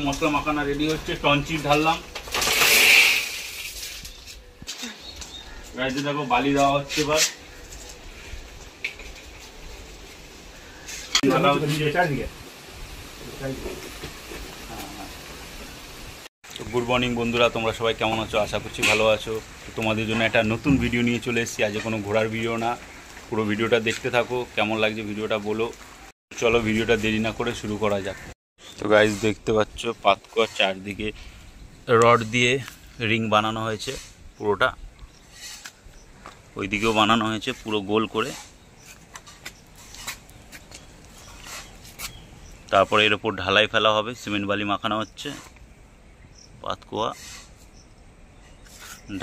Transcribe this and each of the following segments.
মশলা makhana ready হচ্ছে। টনচিট ঢাললাম, গাইতে দেখো বালি দেওয়া হচ্ছে। এবার গুড মর্নিং বন্ধুরা, তোমরা সবাই কেমন আছো? আশা করছি ভালো আছো। তোমাদের জন্য একটা নতুন ভিডিও নিয়ে চলে এসেছি। আজ কোনো ঘোরার ভিডিও না, পুরো ভিডিওটা দেখতে থাকো। কেমন লাগছে ভিডিওটা বলো। চলো ভিডিওটা দেরি না করে শুরু করা যাক। তো গাইজ দেখতে পাচ্ছ পাতকুয়ার চারদিকে রড দিয়ে রিং বানানো হয়েছে, পুরোটা ওইদিকেও বানানো হয়েছে পুরো গোল করে। তারপরে এর ওপর ঢালাই ফেলা হবে, সিমেন্ট বালি মাখানো হচ্ছে। পাতকুয়া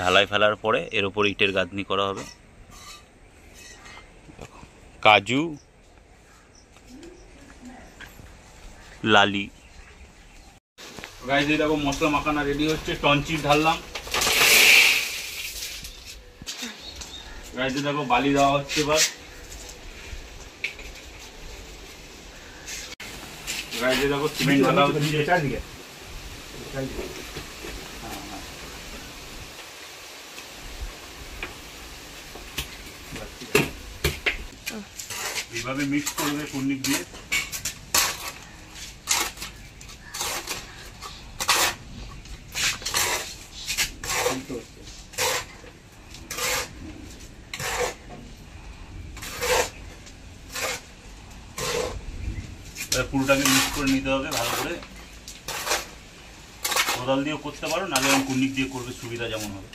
ঢালাই ফেলার পরে এর ওপর ইটের গাঁথনি করা হবে। কাজু লালি গাইজ দেখো মশলা মাখানা রেডি হচ্ছে। টনচিট ঢাললাম, গাইজ দেখো বালি দেওয়া হচ্ছে। এবার গাইজ দেখো সিমেন্ট ঢালা হচ্ছে। এইভাবে মিক্স করবে কর্নিক দিয়ে। পুরোটাকে মিক্স করে নিতে হবে ভালো করে। কোদাল দিয়েও করতে পারো, নাহলে কর্নিক দিয়ে করবে, সুবিধা যেমন হবে।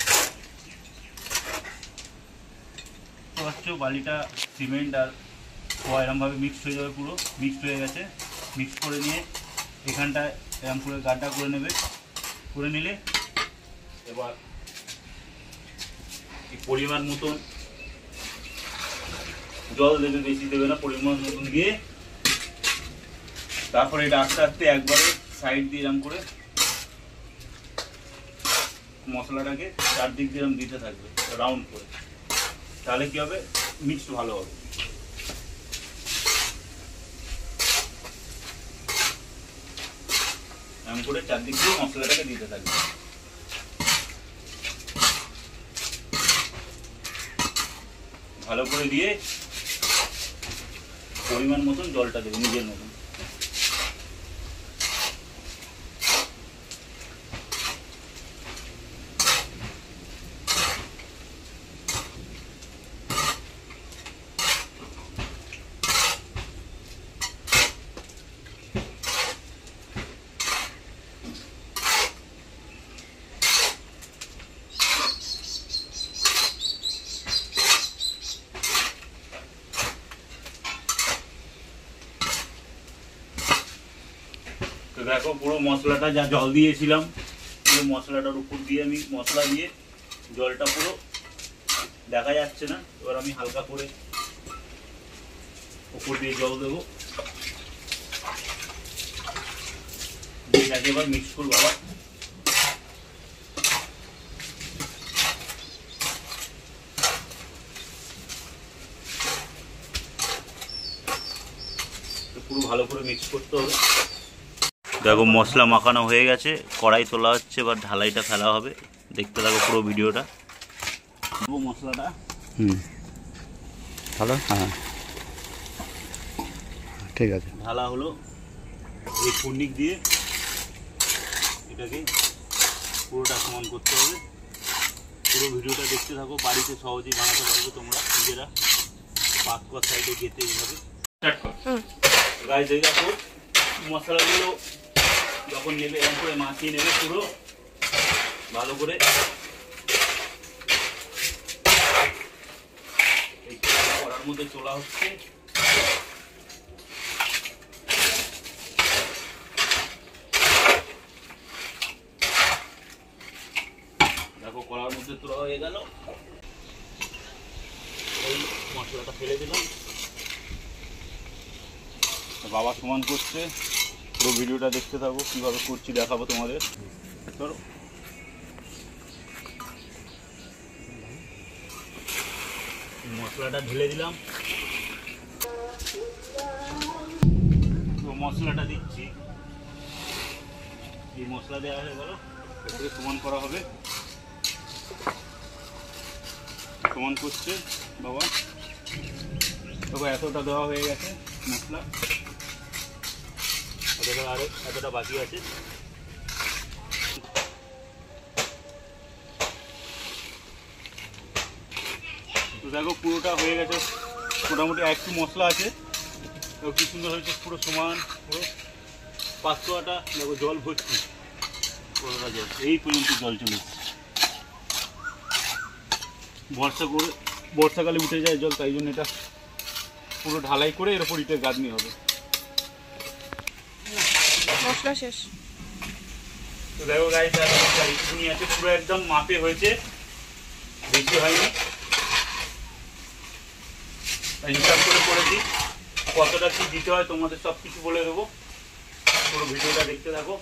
তো হচ্ছে বালিটা সিমেন্ট আর খোয়া এরমভাবে মিক্সড হয়ে যাবে, পুরো মিক্সড হয়ে গেছে। মিক্স করে নিয়ে এখানটায় এরম করে গাড্ডা করে নেবে। করে নিলে এবার এই পরিমাণ মতন জল দেবে, বেশি দেবে না, পরিমাণ মতন দিয়ে তারপরে এটা আস্তে আস্তে একবারে সাইড দিয়ে এরম করে মশলাটাকে চারদিক দিয়ে এরম দিতে থাকবে রাউন্ড করে। তাহলে কি হবে, মিক্সড ভালো হবে। এরম করে চারদিক দিয়ে মশলাটাকে দিতে থাকবে। ভালো করে দিয়ে পরিমাণ মতন জলটা দেবে নিজের মতন। তো দেখো পুরো মশলাটা যা জল দিয়েছিলাম, পুরো মশলাটার উপর দিয়ে আমি মশলা দিয়ে জলটা পুরো দেখা যাচ্ছে না। এবার আমি হালকা করে উপর দিয়ে জল দেবো, এটাকে এবার মিক্স করবো আবার। পুরো ভালো করে মিক্স করতে হবে। দেখো মশলা মাখানো হয়ে গেছে, কড়াই তোলা হচ্ছে, এবার ঢালাইটা ফেলা হবে। দেখতে থাকো পুরো ভিডিওটা। মশলাটা ভালো, হ্যাঁ ঠিক আছে। ঢালা হলো, এই কর্নিক দিয়ে এটাকে পুরোটা সমান করতে হবে। পুরো ভিডিওটা দেখতে থাকো, বাড়িতে সহজেই বানাতে পারবে তোমরা নিজেরা। পাতকুয়ার সাইডে যেতে এইভাবে গাইজ দেখো মশলাগুলো যখন নেবে এরকম করে মাখিয়ে নেবে পুরো ভালো করে। এই কড়ার মধ্যে তোলা হচ্ছে। দেখো কড়ার মধ্যে তোলা হয়ে গেল। এই মশলাটা ফেলে দিলাম। বাবা সমান করছে, পুরো ভিডিওটা দেখতে থাকো, কিভাবে করছি দেখাবো তোমাদের। চলো মশলাটা ঢেলে দিলাম, তো মশলাটা দিচ্ছি। এই মশলা দেওয়া হয়ে গেল, এটাকে সমান করা হবে। সমান করছে বাবা, তবে এতটা দেওয়া হয়ে গেছে মশলা, আরো এতটা বাকি আছে। তো দেখো পুরোটা হয়ে গেছে, মোটামুটি একটু মশলা আছে, কি সুন্দর হয়েছে, পুরো সমান, পুরো পাঁচশোটা দেখো জল ভর্তি, পুরোটা জল এই পর্যন্ত জল চলে এসছে। বর্ষাকালে উঠে যায় জল, তাই জন্য এটা পুরো ঢালাই করে এর উপর ইটের গাঁথনি হবে। মশলা শেষ। তো দেখো গাইস এইটুকুনি আছে, পুরো একদম মাপে হয়েছে, বেশি হয়নি, হিসাব করে করেছি। কতটা কি দিতে হয় তোমাদের সব কিছু বলে দেবো, পুরো ভিডিওটা দেখতে থাকো।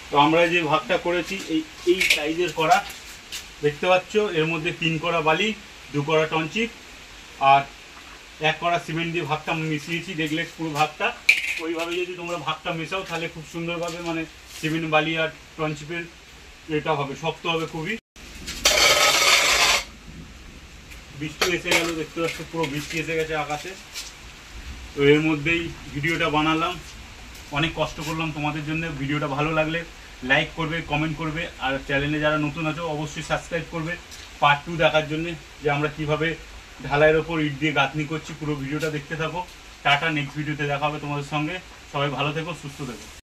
তো আমরা যে ভাগটা করেছি এই সাইজের করা দেখতে পাচ্ছ, এর মধ্যে 3 কড়া বালি, 2 কড়া টনচিপ আর 1 কড়া সিমেন্ট দিয়ে ভাগটা মিশিয়েছি। দেখলে পুরো ভাগটা ওইভাবে যদি তোমরা ভাগটা মেশাও তাহলে খুব সুন্দরভাবে মানে সিমেন্ট বালি আর টনচিপের এটা হবে, শক্ত হবে খুবই। বৃষ্টি এসে গেল, দেখতে পাচ্ছ পুরো বৃষ্টি এসে গেছে আকাশে। তো এর মধ্যেই ভিডিওটা বানালাম, অনেক কষ্ট করলাম তোমাদের জন্য। ভিডিওটা ভালো লাগলে লাইক করবে, কমেন্ট করবে, আর চ্যানেলে যারা নতুন আছো অবশ্যই সাবস্ক্রাইব করবে পার্ট 2 দেখার জন্য, যে আমরা কিভাবে ঢালাইয়ের ওপর ইট দিয়ে গাঁথনি করছি। পুরো ভিডিওটা দেখতে থাকো। টাটা, নেক্সট ভিডিওতে দেখা হবে তোমাদের সঙ্গে। সবাই ভালো থেকো, সুস্থ থেকো।